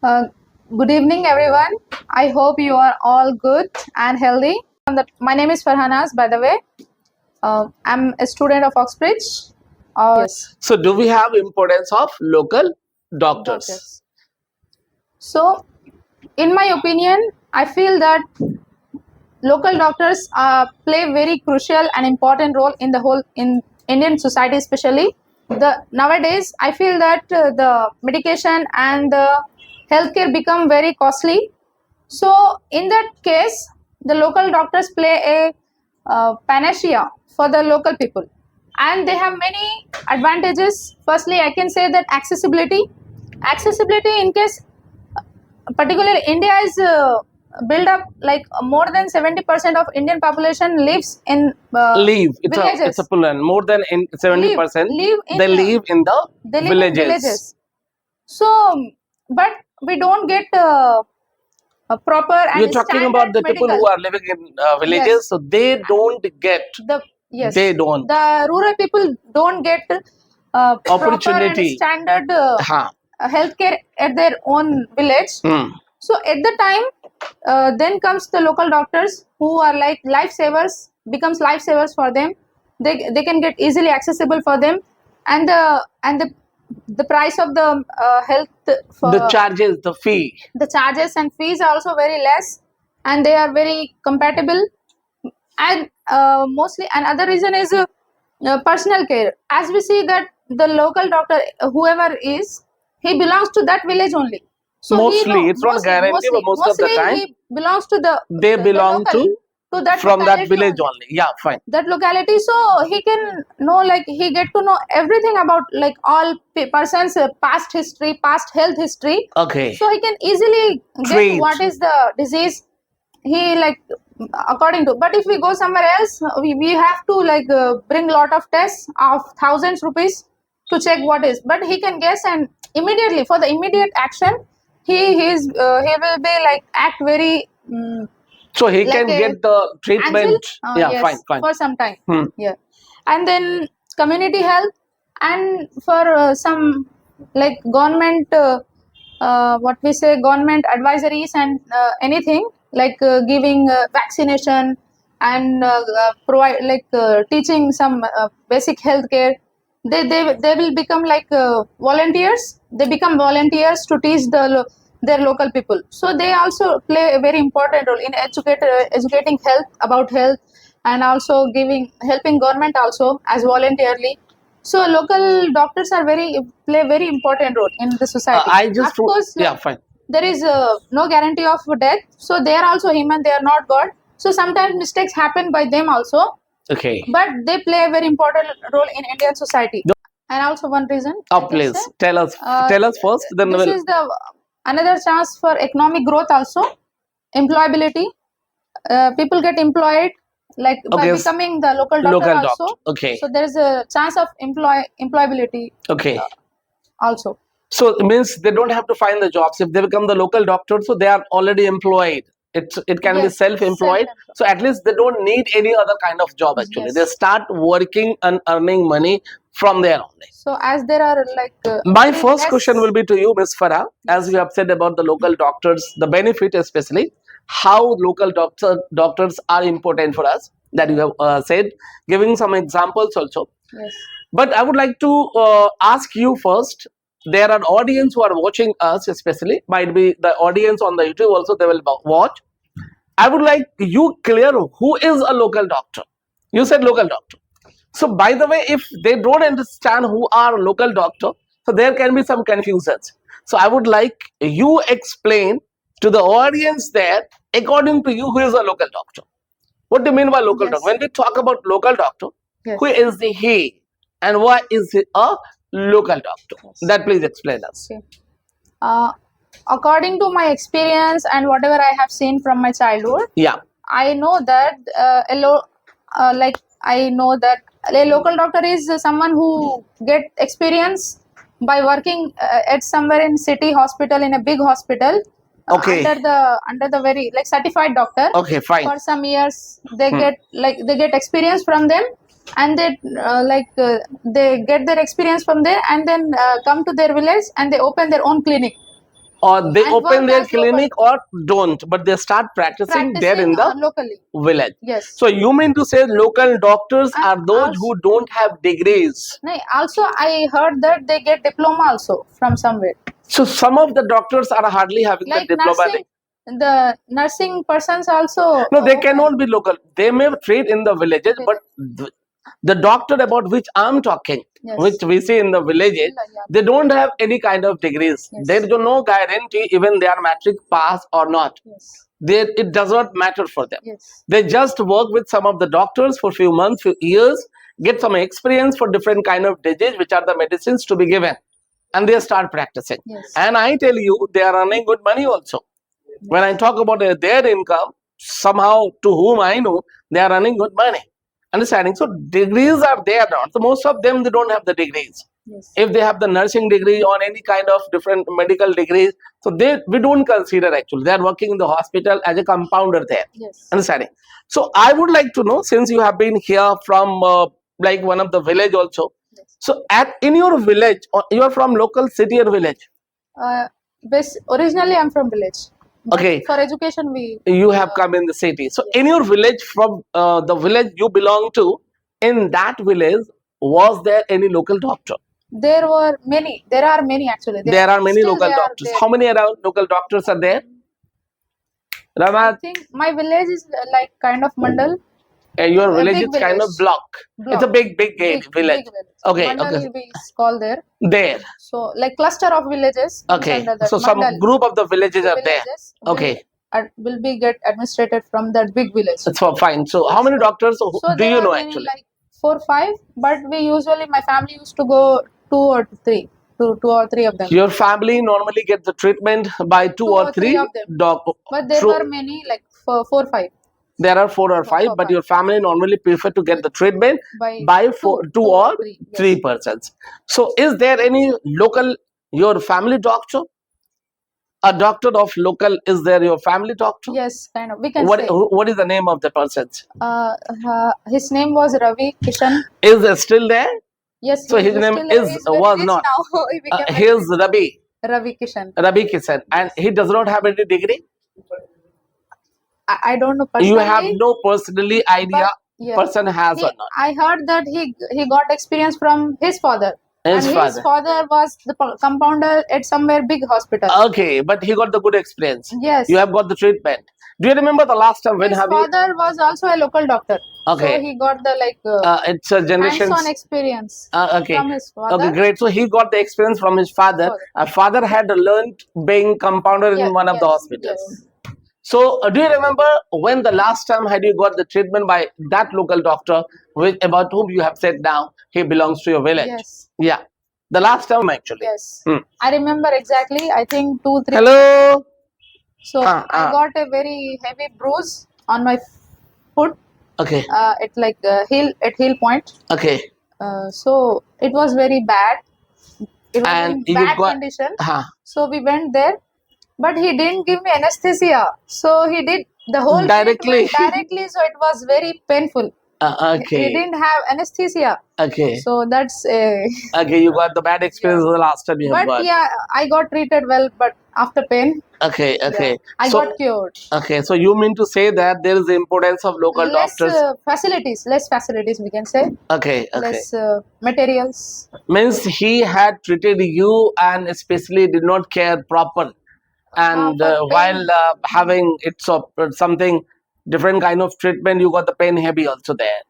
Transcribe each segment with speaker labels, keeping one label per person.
Speaker 1: Uh, Good evening, everyone. I hope you are all good and healthy. My name is Farhanas, by the way. I'm a student of Oxbridge. Yes,
Speaker 2: So, do we have importance of local doctors?
Speaker 1: doctors. So, in my opinion, I feel that local doctors play very crucial and important role in the whole in Indian society, especially the nowadays. I feel that the medication and the healthcare become very costly. So in that case, the local doctors play a panacea for the local people, and they have many advantages. Firstly, I can say that accessibility in case particularly India is built up like more than 70% of Indian population lives in
Speaker 2: Live.
Speaker 1: villages.
Speaker 2: It's a plan. More than 70%. They live in the
Speaker 1: They live in villages. So, but we don't get a proper and
Speaker 2: You're talking about the people who are living in villages,
Speaker 1: Yes.
Speaker 2: so they don't get. They don't.
Speaker 1: The rural people don't get
Speaker 2: Opportunity.
Speaker 1: proper and standard healthcare at their own village. So at the time, then comes the local doctors who are like lifesavers, becomes lifesavers for them. They can get easily accessible for them, and the price of the health for
Speaker 2: The charges, the fee.
Speaker 1: the charges and fees are also very less, and they are very compatible. And mostly another reason is personal care. As we see that the local doctor, whoever is, he belongs to that village only. So
Speaker 2: Mostly, it's not guaranteed, but most of the time
Speaker 1: he belongs to
Speaker 2: they belong to
Speaker 1: that
Speaker 2: from that
Speaker 1: locality
Speaker 2: village only. Yeah, fine.
Speaker 1: that locality, so he can know, like he get to know everything about like all person's past history, past health history.
Speaker 2: Okay.
Speaker 1: So he can easily
Speaker 2: Treat.
Speaker 1: get what is the disease he like according to. But if we go somewhere else, we have to like bring lot of tests of thousands rupees to check what is. But he can guess, and immediately for the immediate action, he will be like act very
Speaker 2: So he
Speaker 1: like
Speaker 2: can get the treatment. Yeah,
Speaker 1: yes,
Speaker 2: fine.
Speaker 1: for some time. Yeah, and then community health, and for some like government what we say government advisories and anything like giving vaccination and provide like teaching some basic health care. They will become like volunteers. They become volunteers to teach their local people. So they also play a very important role in educating health about health, and also helping government also as voluntarily. So local doctors are play very important role in the society. Of course,
Speaker 2: fine.
Speaker 1: there is no guarantee of death. So they are also human. They are not God. So sometimes mistakes happen by them also.
Speaker 2: Okay.
Speaker 1: But they play a very important role in Indian society. And also one reason.
Speaker 2: Please tell us first. Then
Speaker 1: This is the another chance for economic growth also, employability. People get employed like by becoming the local doctor also.
Speaker 2: Okay.
Speaker 1: So there is a chance of employability.
Speaker 2: Okay.
Speaker 1: Also.
Speaker 2: So it means they don't have to find the jobs. If they become the local doctor, so they are already employed. It can be self-employed. So at least they don't need any other kind of job actually.
Speaker 1: Yes.
Speaker 2: They start working and earning money from there only.
Speaker 1: So as there are like
Speaker 2: my first question will be to you, Ms. Farah, as you have said about the local doctors, the benefit especially, how local doctors are important for us, that you have said, giving some examples also.
Speaker 1: Yes.
Speaker 2: But I would like to ask you first. There are audience who are watching us, especially might be the audience on the YouTube also, they will watch. I would like you clear who is a local doctor. You said local doctor. So by the way, if they don't understand who are local doctor, so there can be some confusions. So I would like you explain to the audience there, according to you, who is a local doctor. What do you mean by local doctor? When we talk about local doctor, who is he and why is he a local doctor? That please explain us.
Speaker 1: Okay. According to my experience and whatever I have seen from my childhood, I know that I know that a local doctor is someone who get experience by working at somewhere in city hospital, in a big hospital. Under the very like certified doctor.
Speaker 2: Okay, fine.
Speaker 1: For some years they get experience from them, and they they get their experience from there, and then come to their village and they open their own clinic.
Speaker 2: or they
Speaker 1: And
Speaker 2: open
Speaker 1: work
Speaker 2: their
Speaker 1: as local.
Speaker 2: clinic or don't, but they start practicing there in the
Speaker 1: locally.
Speaker 2: village.
Speaker 1: Yes.
Speaker 2: So you mean to say local doctors
Speaker 1: And
Speaker 2: are those
Speaker 1: also-
Speaker 2: who don't have degrees?
Speaker 1: Also, I heard that they get diploma also from somewhere.
Speaker 2: So some of the doctors are hardly having
Speaker 1: Like
Speaker 2: the diploma.
Speaker 1: nursing, the nursing persons also.
Speaker 2: No, they cannot be local. They may trade in the villages, but the doctor about which I'm talking,
Speaker 1: Yes.
Speaker 2: which we see in the villages,
Speaker 1: Yeah.
Speaker 2: they don't have any kind of degrees.
Speaker 1: Yes.
Speaker 2: There is no guarantee even they are matric pass or not.
Speaker 1: Yes.
Speaker 2: It does not matter for them.
Speaker 1: Yes.
Speaker 2: They just work with some of the doctors for few months, few years, get some experience for different kind of disease, which are the medicines to be given, and they start practicing.
Speaker 1: Yes.
Speaker 2: And I tell you, they are earning good money also. When I talk about their income, somehow to whom I know, they are earning good money. Understanding? So degrees are there now. So most of them, they don't have the degrees.
Speaker 1: Yes.
Speaker 2: If they have the nursing degree or any kind of different medical degrees, so we don't consider actually. They are working in the hospital as a compounder there.
Speaker 1: Yes.
Speaker 2: Understanding? So I would like to know, since you have been here from like one of the village also.
Speaker 1: Yes.
Speaker 2: So in your village, or you are from local city or village?
Speaker 1: Originally, I'm from village. But
Speaker 2: Okay.
Speaker 1: For education,
Speaker 2: You have come in the city. So in your village, from the village you belong to, in that village, was there any local doctor?
Speaker 1: There were many. There are many actually.
Speaker 2: There are many
Speaker 1: still
Speaker 2: local
Speaker 1: they are
Speaker 2: doctors.
Speaker 1: there.
Speaker 2: How many around local doctors are there?
Speaker 1: I
Speaker 2: Ramat,
Speaker 1: think my village is like kind of mandal.
Speaker 2: your
Speaker 1: a
Speaker 2: village
Speaker 1: big
Speaker 2: is kind of
Speaker 1: village.
Speaker 2: block. It's a big village.
Speaker 1: Big village.
Speaker 2: Okay,
Speaker 1: Mandal
Speaker 2: okay.
Speaker 1: is called there.
Speaker 2: There.
Speaker 1: So like cluster of villages.
Speaker 2: Okay.
Speaker 1: Under that
Speaker 2: So some
Speaker 1: mandal.
Speaker 2: group of the villages are there.
Speaker 1: Villages
Speaker 2: Okay.
Speaker 1: will be get administrated from that big village.
Speaker 2: That's fine. So how many doctors
Speaker 1: So
Speaker 2: do
Speaker 1: there
Speaker 2: you
Speaker 1: are
Speaker 2: know
Speaker 1: many,
Speaker 2: actually?
Speaker 1: like 4, 5, but we usually, my family used to go 2 or 3, two or three of them.
Speaker 2: Your family normally get the treatment by two or three
Speaker 1: of them.
Speaker 2: doctors.
Speaker 1: But there were many, like 4, 5.
Speaker 2: There are 4 or 5, but your family normally prefer to get the treatment by 2 or 3
Speaker 1: yes.
Speaker 2: persons. So is there any local, your family doctor? A doctor of local, is there your family doctor?
Speaker 1: Yes, kind of. We can
Speaker 2: What
Speaker 1: say.
Speaker 2: what is the name of the person?
Speaker 1: His name was Ravi Kishan.
Speaker 2: Is it still there?
Speaker 1: Yes.
Speaker 2: So his name was not.
Speaker 1: Now. He became
Speaker 2: He is
Speaker 1: Ravi Kishan.
Speaker 2: Ravi Kishan, and he does not have any degree.
Speaker 1: I don't know personally.
Speaker 2: You have no personally idea person has or not.
Speaker 1: I heard that he got experience from his father.
Speaker 2: His
Speaker 1: father was the compounder at somewhere big hospital.
Speaker 2: Okay, but he got the good experience.
Speaker 1: Yes.
Speaker 2: You have got the treatment. Do you remember the last time when
Speaker 1: his father was also a local doctor.
Speaker 2: Okay.
Speaker 1: So he got the
Speaker 2: it's a generation
Speaker 1: hands-on experience
Speaker 2: okay.
Speaker 1: from his father.
Speaker 2: Okay, great. So he got the experience from his father. Father had learned being compounder in one of the hospitals.
Speaker 1: Yes.
Speaker 2: So do you remember when the last time had you got the treatment by that local doctor about whom you have said now he belongs to your village?
Speaker 1: Yes.
Speaker 2: Yeah. The last time actually.
Speaker 1: Yes. I remember exactly. I think 2, 3.
Speaker 2: Hello.
Speaker 1: So I got a very heavy bruise on my foot.
Speaker 2: Okay.
Speaker 1: It's like heel point.
Speaker 2: Okay.
Speaker 1: So it was very bad. It was
Speaker 2: And
Speaker 1: in bad condition. So we went there, but he didn't give me anesthesia. So he did the whole
Speaker 2: Directly.
Speaker 1: treatment directly. So it was very painful.
Speaker 2: Okay.
Speaker 1: He didn't have anesthesia.
Speaker 2: Okay.
Speaker 1: So that's
Speaker 2: okay. You got the bad experience the last time you have got.
Speaker 1: But yeah, I got treated well, but after pain.
Speaker 2: Okay. Okay.
Speaker 1: I got cured.
Speaker 2: Okay. So you mean to say that there is the importance of local doctors?
Speaker 1: Less facilities, we can say.
Speaker 2: Okay. Okay.
Speaker 1: Less materials.
Speaker 2: Means he had treated you and especially did not care proper, and while having something different kind of treatment, you got the pain heavy also there.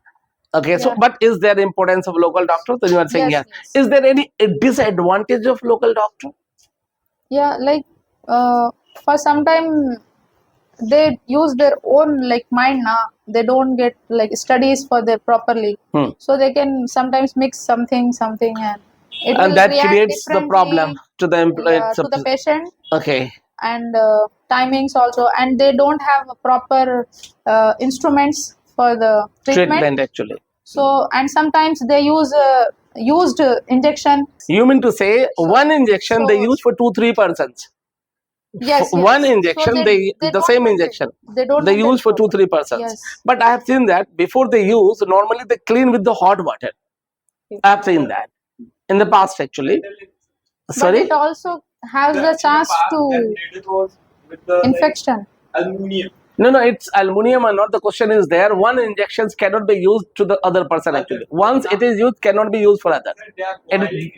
Speaker 2: Okay. So, but is there importance of local doctors? Then you are saying yes. Is there any disadvantage of local doctor?
Speaker 1: Yeah, like for some time they use their own mind now. They don't get studies for their properly. So they can sometimes mix something and
Speaker 2: that creates the problem to the employee,
Speaker 1: to the patient.
Speaker 2: Okay.
Speaker 1: And timings also, and they don't have proper instruments for the treatment
Speaker 2: actually.
Speaker 1: So, and sometimes they use used injection.
Speaker 2: You mean to say one injection they use for 2-3 persons?
Speaker 1: Yes.
Speaker 2: One injection,
Speaker 1: so
Speaker 2: they the same injection they use for 2-3 persons.
Speaker 1: Yes.
Speaker 2: But I have seen that before they use, normally they clean with the hot water. I have seen that in the past actually. Sorry.
Speaker 1: But it also has the chance to infection.
Speaker 3: Aluminium.
Speaker 2: No, it's aluminium or not. The question is there. One injections cannot be used to the other person actually. Once it is used, cannot be used for other.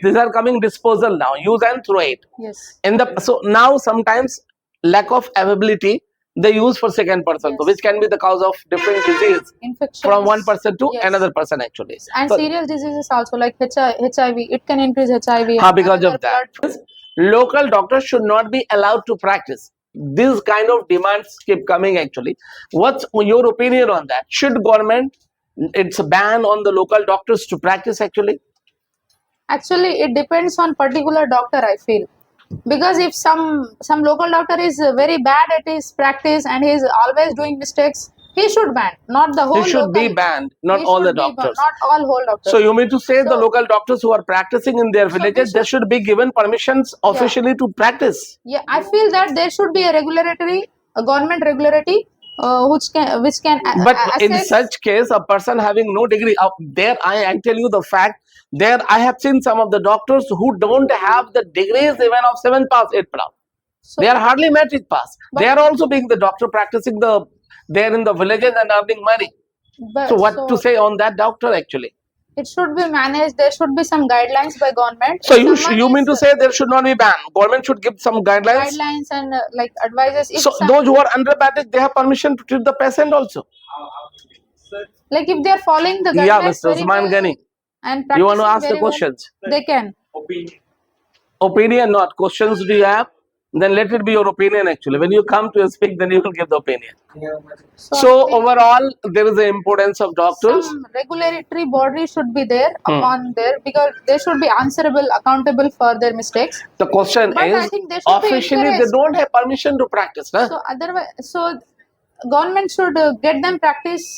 Speaker 2: These are coming disposal now. Use and throw it.
Speaker 1: Yes.
Speaker 2: So now sometimes lack of availability they use for second person,
Speaker 1: Yes.
Speaker 2: so which can be the cause of different disease
Speaker 1: Infection
Speaker 2: from one person to
Speaker 1: Yes.
Speaker 2: another person actually.
Speaker 1: And
Speaker 2: So,
Speaker 1: serious diseases also like HIV. It can increase HIV.
Speaker 2: because
Speaker 1: another
Speaker 2: of that,
Speaker 1: blood-
Speaker 2: local doctors should not be allowed to practice. These kind of demands keep coming actually. What's your opinion on that? Should government it's a ban on the local doctors to practice actually?
Speaker 1: Actually, it depends on particular doctor. I feel because if some local doctor is very bad at his practice and he is always doing mistakes, he should ban. Not the whole.
Speaker 2: He should be
Speaker 1: local,
Speaker 2: banned, not
Speaker 1: he
Speaker 2: all the
Speaker 1: should be
Speaker 2: doctors.
Speaker 1: not all whole doctors.
Speaker 2: So you mean to say the
Speaker 1: So-
Speaker 2: local doctors who are practicing in their villages, they should be given permissions officially to practice?
Speaker 1: Yeah, I feel that there should be a government regulatory, which can.
Speaker 2: But in
Speaker 1: assess-
Speaker 2: such case, a person having no degree, there I tell you the fact, there I have seen some of the doctors who don't have the degrees even of 7th pass, 8th pass.
Speaker 1: So-
Speaker 2: They are hardly metric pass. They
Speaker 1: But-
Speaker 2: are also being the doctor practicing there in the villages and earning money.
Speaker 1: but-
Speaker 2: So what to say on that doctor actually?
Speaker 1: It should be managed. There should be some guidelines by government.
Speaker 2: So
Speaker 1: If
Speaker 2: you
Speaker 1: someone
Speaker 2: mean to
Speaker 1: is,
Speaker 2: say there should not be ban? Government should give some guidelines.
Speaker 1: guidelines and like advices. If
Speaker 2: So those who are under basic, they have permission to treat the patient also.
Speaker 1: like if they are following the guidelines
Speaker 2: Yeah, Mr.
Speaker 1: very
Speaker 2: Usman
Speaker 1: well
Speaker 2: Ghani,
Speaker 1: and
Speaker 2: you want to
Speaker 1: practicing
Speaker 2: ask the
Speaker 1: very well,
Speaker 2: questions?
Speaker 1: they can.
Speaker 3: Opinion.
Speaker 2: Opinion, not questions. Do you have? Then let it be your opinion actually. When you come to speak, then you will give the opinion. So
Speaker 1: I think
Speaker 2: overall, there is the importance of doctors.
Speaker 1: some regulatory body should be there
Speaker 2: Hmm.
Speaker 1: upon there because they should be answerable, accountable for their mistakes.
Speaker 2: The question
Speaker 1: But I
Speaker 2: is,
Speaker 1: think they should be
Speaker 2: officially they
Speaker 1: encouraged.
Speaker 2: don't have permission to practice. Huh?
Speaker 1: So government should get them practice.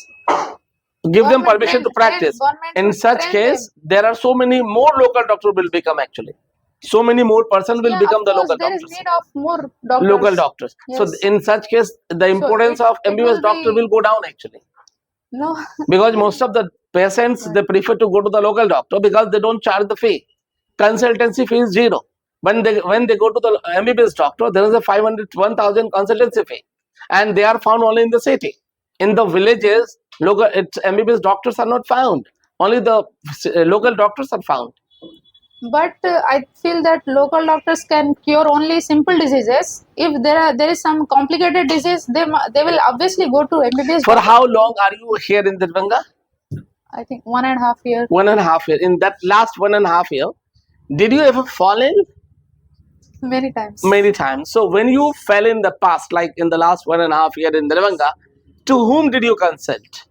Speaker 2: Give them
Speaker 1: government
Speaker 2: permission to practice.
Speaker 1: government
Speaker 2: In
Speaker 1: should
Speaker 2: such
Speaker 1: train
Speaker 2: case,
Speaker 1: them.
Speaker 2: there are so many more local doctors will become actually. So many more persons will
Speaker 1: Yeah,
Speaker 2: become
Speaker 1: of
Speaker 2: the
Speaker 1: course,
Speaker 2: local
Speaker 1: there is
Speaker 2: doctors.
Speaker 1: need of more doctors.
Speaker 2: Local doctors. So
Speaker 1: Yes.
Speaker 2: in such case, the importance of
Speaker 1: it
Speaker 2: MBBS
Speaker 1: will
Speaker 2: doctor
Speaker 1: be-
Speaker 2: will go down actually.
Speaker 1: No.
Speaker 2: Because most of the patients they prefer to go to the local doctor because they don't charge the fee. Consultancy fee is zero. When they go to the MBBS doctor, there is a 500 1,000 consultancy fee, and they are found only in the city. In the villages, MBBS doctors are not found. Only the local doctors are found.
Speaker 1: But I feel that local doctors can cure only simple diseases. If there is some complicated disease, they will obviously go to MBBS.
Speaker 2: For
Speaker 1: doctor.
Speaker 2: how long are you here in Darbhanga?
Speaker 1: I think 1.5 years.
Speaker 2: 1.5 years. In that last 1.5 year, did you ever fall in?
Speaker 1: Many times.
Speaker 2: Many times. So when you fell in the past, like in the last 1.5 year in Darbhanga, to whom did you consult?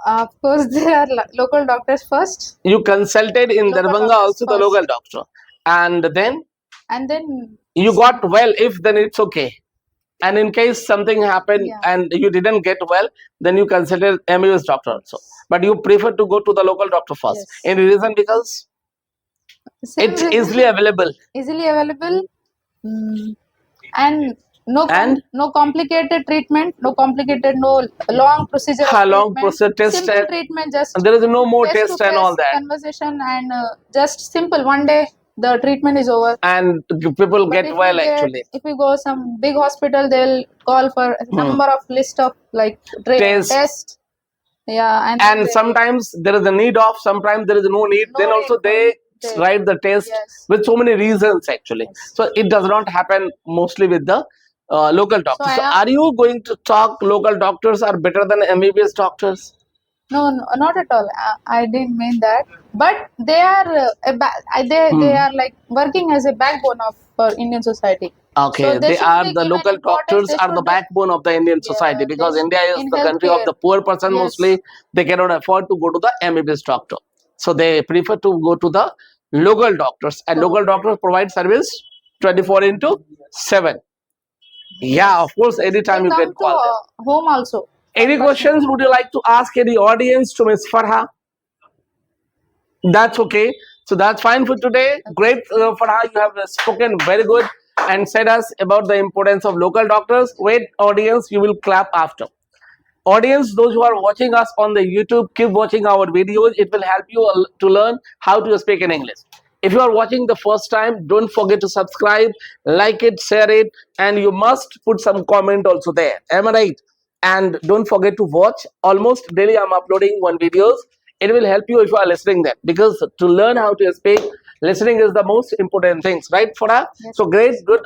Speaker 1: Of course, there are local doctors first,
Speaker 2: You consulted in
Speaker 1: Local
Speaker 2: Darbhanga
Speaker 1: doctors
Speaker 2: also the
Speaker 1: first.
Speaker 2: local doctor, and then
Speaker 1: and then
Speaker 2: you got well. If then it's okay. And in case something happened
Speaker 1: Yeah.
Speaker 2: and you didn't get well, then you consulted MBBS doctor also. But you prefer to go to the local doctor first.
Speaker 1: Yes.
Speaker 2: Any reason? Because
Speaker 1: same
Speaker 2: it's
Speaker 1: reason,
Speaker 2: easily available.
Speaker 1: easily available, and
Speaker 2: And?
Speaker 1: no complicated treatment, no long procedure. of
Speaker 2: How long
Speaker 1: treatment.
Speaker 2: process test
Speaker 1: Simple
Speaker 2: and
Speaker 1: treatment, just
Speaker 2: there is no more
Speaker 1: face-to-face
Speaker 2: test and all that.
Speaker 1: conversation and just simple. One day the treatment is over.
Speaker 2: And people
Speaker 1: But
Speaker 2: get
Speaker 1: if
Speaker 2: well
Speaker 1: we
Speaker 2: actually.
Speaker 1: If we go some big hospital, they'll call for a number of list of like test. Yeah,
Speaker 2: And
Speaker 1: they-
Speaker 2: sometimes there is a need of, sometimes there is no need.
Speaker 1: No
Speaker 2: Then
Speaker 1: need,
Speaker 2: also
Speaker 1: no
Speaker 2: they
Speaker 1: need.
Speaker 2: write the test
Speaker 1: Yes.
Speaker 2: with so many reasons actually.
Speaker 1: Yes.
Speaker 2: So it does not happen mostly with the local doctors.
Speaker 1: I
Speaker 2: So
Speaker 1: am-
Speaker 2: are you going to talk local doctors are better than MBBS doctors?
Speaker 1: No, not at all. I didn't mean that. But they are they are like working as a backbone of Indian society.
Speaker 2: Okay,
Speaker 1: So they
Speaker 2: they
Speaker 1: should
Speaker 2: are
Speaker 1: be
Speaker 2: the
Speaker 1: given
Speaker 2: local
Speaker 1: importance.
Speaker 2: doctors
Speaker 1: They
Speaker 2: are the
Speaker 1: should be-
Speaker 2: backbone of the Indian society
Speaker 1: they
Speaker 2: because
Speaker 1: should-
Speaker 2: India is
Speaker 1: in
Speaker 2: the country of
Speaker 1: healthcare.
Speaker 2: the poor person
Speaker 1: Yes.
Speaker 2: mostly. They cannot afford to go to the MBBS doctor. So they prefer to go to the local doctors, and local doctors provide service 24/7. Yeah, of course, anytime
Speaker 1: They
Speaker 2: you
Speaker 1: come
Speaker 2: get
Speaker 1: to
Speaker 2: called.
Speaker 1: home also.
Speaker 2: Any questions would you like to ask any audience to Miss Farha? That's okay. So that's fine for today. Great, Farha, you have spoken very good and said us about the importance of local doctors. Wait, audience, you will clap after. Audience, those who are watching us on the YouTube, keep watching our videos. It will help you to learn how to speak in English. If you are watching the first time, don't forget to subscribe, like it, share it, and you must put some comment also there. Am I right? And don't forget to watch. Almost daily I'm uploading one videos. It will help you if you are listening that, because to learn how to speak, listening is the most important things, right, Fora?
Speaker 1: Yes.
Speaker 2: So great, good.